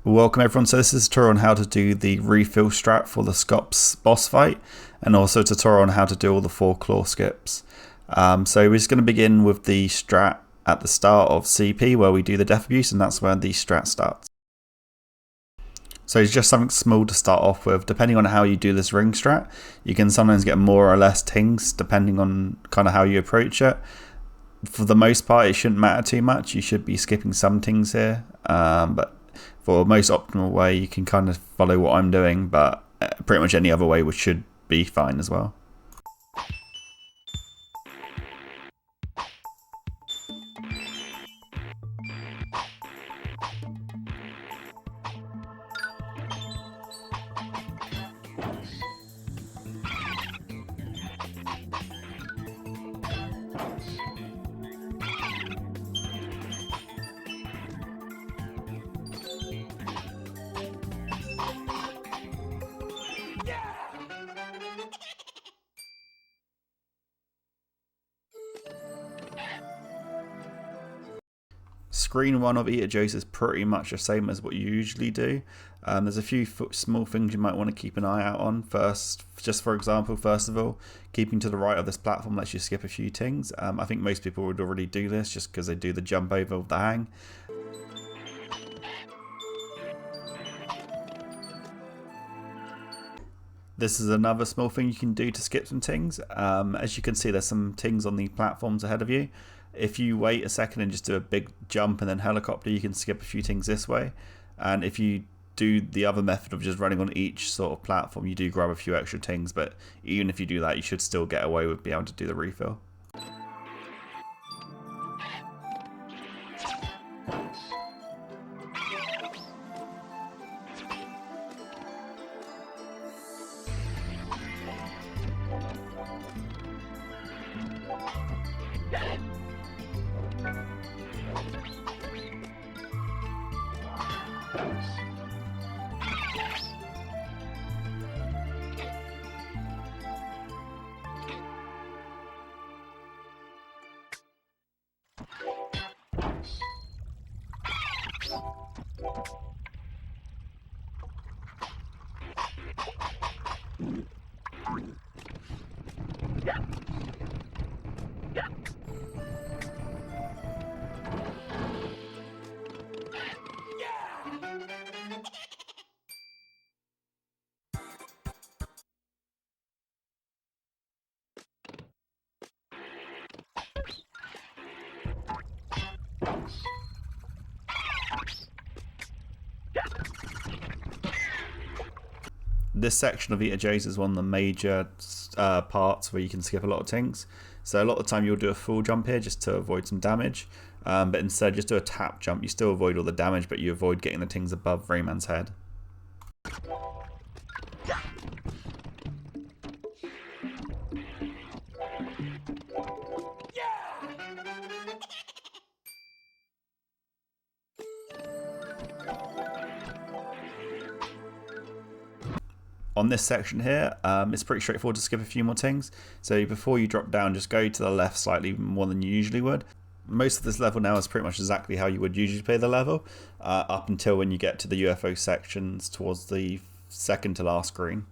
Welcome everyone, so this is a tutorial on how to do the refill strat for the Skops boss fight, and also a tutorial on how to do all the 4 claw skips. So we're just going to begin with the strat at the start of CP where we do the death abuse, and that's where the strat starts. So it's just something small to start off with. Depending on how you do this ring strat, you can sometimes get more or less tings depending on kind of how you approach it. For the most part, it shouldn't matter too much. You should be skipping some tings here, but for the most optimal way, you can kind of follow what I'm doing, but pretty much any other way should be fine as well. Screen 1 of Eat a Joe's is pretty much the same as what you usually do. There's a few small things you might want to keep an eye out on. First, just for example, first of all, keeping to the right of this platform lets you skip a few tings. I think most people would already do this just because they do the jump over with the hang. This is another small thing you can do to skip some tings. As you can see, there's some tings on the platforms ahead of you. If you wait a second and just do a big jump and then helicopter, you can skip a few tings this way. And if you do the other method of just running on each sort of platform, you do grab a few extra tings, but even if you do that, you should still get away with being able to do the refill. This section of Eat a Joe's is one of the major parts where you can skip a lot of tings. So a lot of the time you'll do a full jump here just to avoid some damage, but instead just do a tap jump. You still avoid all the damage, but you avoid getting the tings above Rayman's head. On this section here, it's pretty straightforward to skip a few more tings. So before you drop down, just go to the left slightly more than you usually would. Most of this level now is pretty much exactly how you would usually play the level, up until when you get to the UFO sections towards the second to last screen.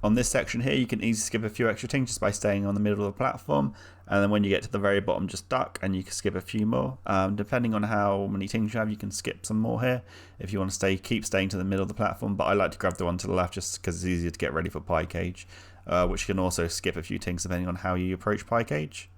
On this section here, you can easily skip a few extra things just by staying on the middle of the platform, and then when you get to the very bottom, just duck and you can skip a few more. Depending on how many things you have, you can skip some more here if you want to keep staying to the middle of the platform, but I like to grab the one to the left just because it's easier to get ready for Pie Cage, which you can also skip a few things depending on how you approach Pie Cage.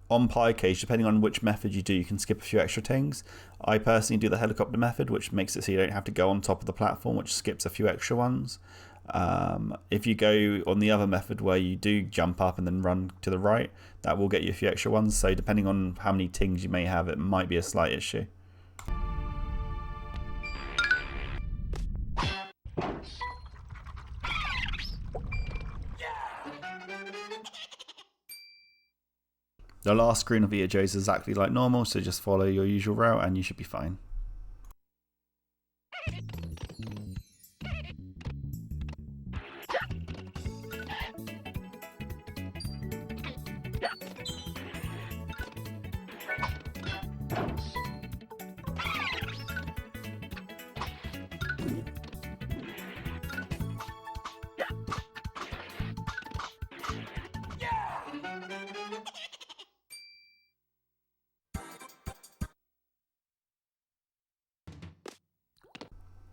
On Pie Cage, depending on which method you do, you can skip a few extra things. I personally do the helicopter method, which makes it so you don't have to go on top of the platform, which skips a few extra ones. If you go on the other method where you do jump up and then run to the right, that will get you a few extra ones. So depending on how many things you may have, it might be a slight issue. The last screen of VHOs is exactly like normal, so just follow your usual route and you should be fine.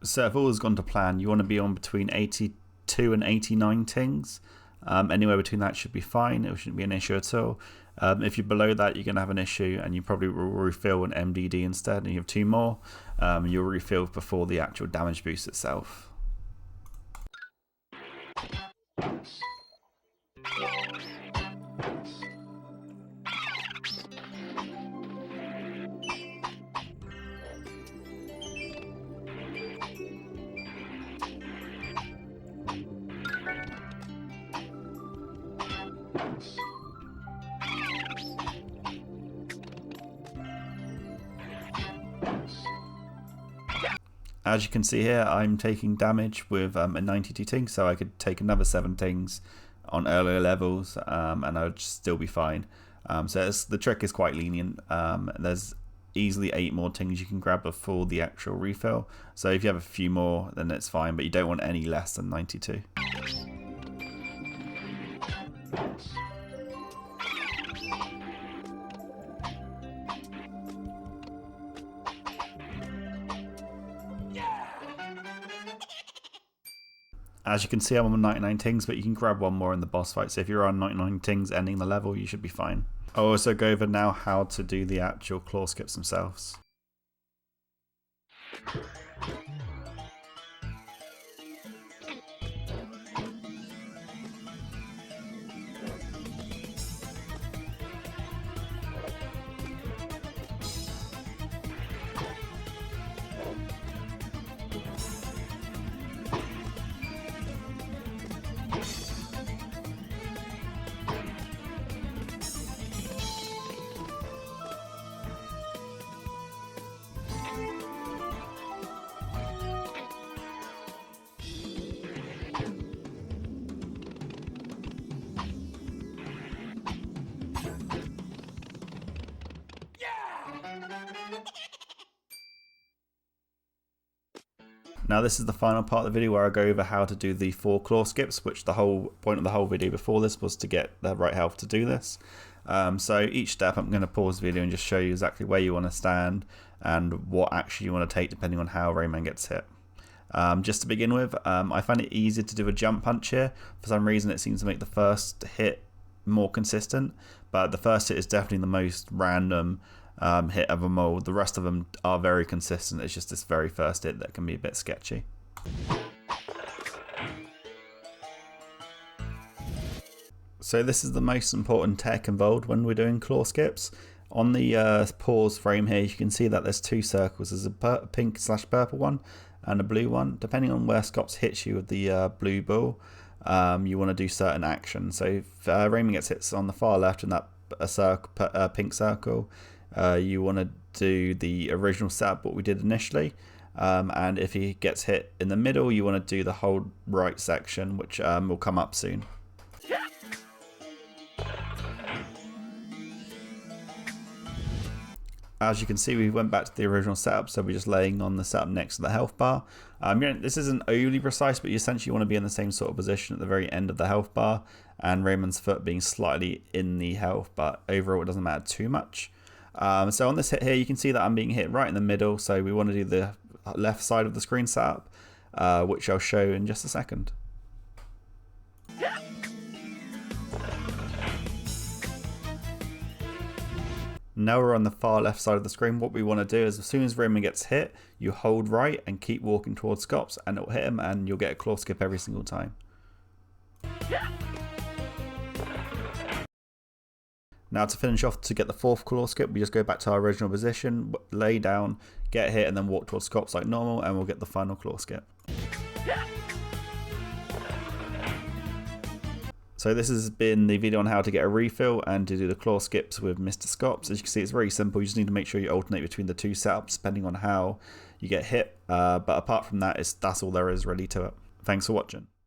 So if all has gone to plan, you want to be on between 82 and 89 tings. Anywhere between that should be fine. It shouldn't be an issue at all. If you're below that, you're going to have an issue, and you probably will refill an MDD instead, and you have 2 more. You'll refill before the actual damage boost itself. As you can see here, I'm taking damage with a 92 ting, so I could take another 7 tings on earlier levels, and I would still be fine. So the trick is quite lenient. There's easily 8 more tings you can grab before the actual refill. So if you have a few more, then it's fine, but you don't want any less than 92. As you can see, I'm on 99 tings, but you can grab one more in the boss fight. So if you're on 99 tings ending the level, you should be fine. I'll also go over now how to do the actual claw skips themselves. Now this is the final part of the video where I go over how to do the 4 claw skips, which the whole point of the whole video before this was to get the right health to do this. So each step I'm going to pause the video and just show you exactly where you want to stand and what action you want to take depending on how Rayman gets hit. Just to begin with, I find it easier to do a jump punch here. For some reason it seems to make the first hit more consistent, but the first hit is definitely the most random hit of them all. The rest of them are very consistent. It's just this very first hit that can be a bit sketchy. So this is the most important tech involved when we're doing claw skips. On the pause frame here, you can see that there's two circles. There's a pink/purple one and a blue one. Depending on where Skops hits you with the blue ball, you want to do certain actions. So if Rayman gets hits on the far left in that pink circle, you want to do the original setup, what we did initially. And if he gets hit in the middle, you want to do the whole right section, which will come up soon. As you can see, we went back to the original setup, so we're just laying on the setup next to the health bar. This isn't overly precise, but you essentially want to be in the same sort of position at the very end of the health bar, and Rayman's foot being slightly in the health, but overall it doesn't matter too much. So on this hit here, you can see that I'm being hit right in the middle, so we want to do the left side of the screen setup, which I'll show in just a second. Now we're on the far left side of the screen. What we want to do is, as soon as Rayman gets hit, you hold right and keep walking towards Skops, and it'll hit him, and you'll get a claw skip every single time. Now to finish off, to get the fourth claw skip, we just go back to our original position, lay down, get hit, and then walk towards Skops like normal, and we'll get the final claw skip. So this has been the video on how to get a refill and to do the claw skips with Mr. Skops. As you can see, it's very simple. You just need to make sure you alternate between the two setups depending on how you get hit. But apart from that, that's all there is really to it. Thanks for watching.